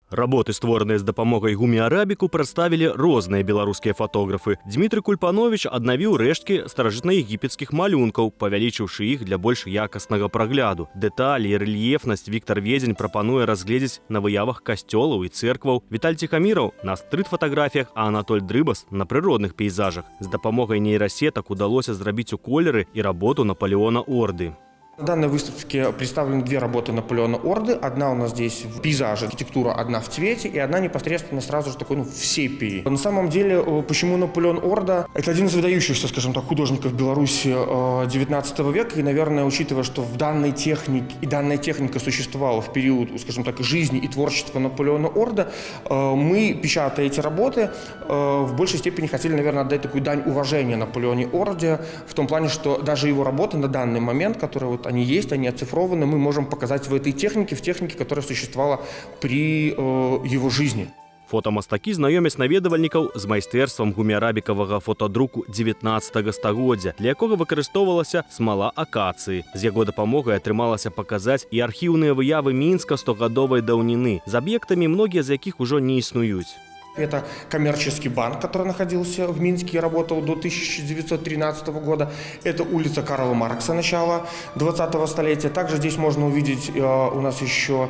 Работы, створаныя з дапамогай гуміарабіку, прадставілі розныя беларускія фатографы. Дмітрый Кульпанович аднавіў рэшткі старажытнаегіпецкіх малюнкаў, павялічыўшы іх для больш якаснага прагляду. Дэталі і рэльефнасць Віктар Ведзень прапануе разгледзець на выявах касцёлаў і цэркваў. Віталь Ціхаміраў на стрыт-фатаграфіях, а Анатоль Дрыбас на прыродных пейзажах. З дапамогай нейрасетак удалося зрабіць у колеры і работу Наполеона Орды. На данной выставке представлены две работы Наполеона Орды. Одна у нас здесь в пейзаже, архитектура, одна в цвете, и одна непосредственно сразу же такой, в сепии. На самом деле, почему Наполеон Орда? Это один из выдающихся, скажем так, художников Беларуси XIX века. И, наверное, учитывая, что в данной технике, и данная техника существовала в период, скажем так, жизни и творчества Наполеона Орда, мы, печатая эти работы, в большей степени хотели, наверное, отдать такую дань уважения Наполеоне Орде, в том плане, что даже его работы на данный момент, которые вот они есть, они оцифрованы, мы можем показать в этой технике, в технике, которая существовала при его жизни. Фотамастакі знаёмяць наведвальнікаў з майстэрствам гуміарабікавага фотадруку 19 стагоддзя, для якога выкарыстоўвалася смала акацыі. З яго дапамогай атрымалася паказаць і архіўныя выявы Мінска 100-гадовай даўніны, з аб'ектамі, многія з якіх ужо не існуюць. Это коммерческий банк, который находился в Минске и работал до 1913 года. Это улица Карла Маркса, начала 20-го столетия. Также здесь можно увидеть, у нас еще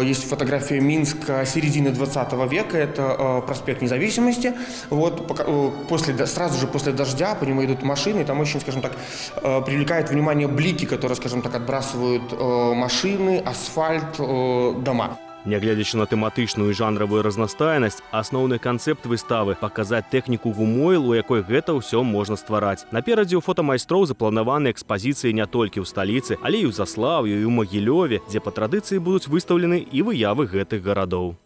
есть фотография Минска середины 20 века. Это проспект Независимости. Вот, сразу же после дождя по нему идут машины. И там очень, скажем так, привлекает внимание блики, которые, скажем так, отбрасывают машины, асфальт, дома. Нягледзячы на тэматычную і жанравую разнастайнасць, асноўны канцэпт выставы – паказаць тэхніку гумойл, у якой гэта ўсё можна ствараць. Наперадзе ў фотамайстроў запланаваны экспазіцыі не толькі ў сталіцы, але і ў Заслаўі, і ў Магілёве, дзе па традыцыі будуць выстаўлены і выявы гэтых гарадоў.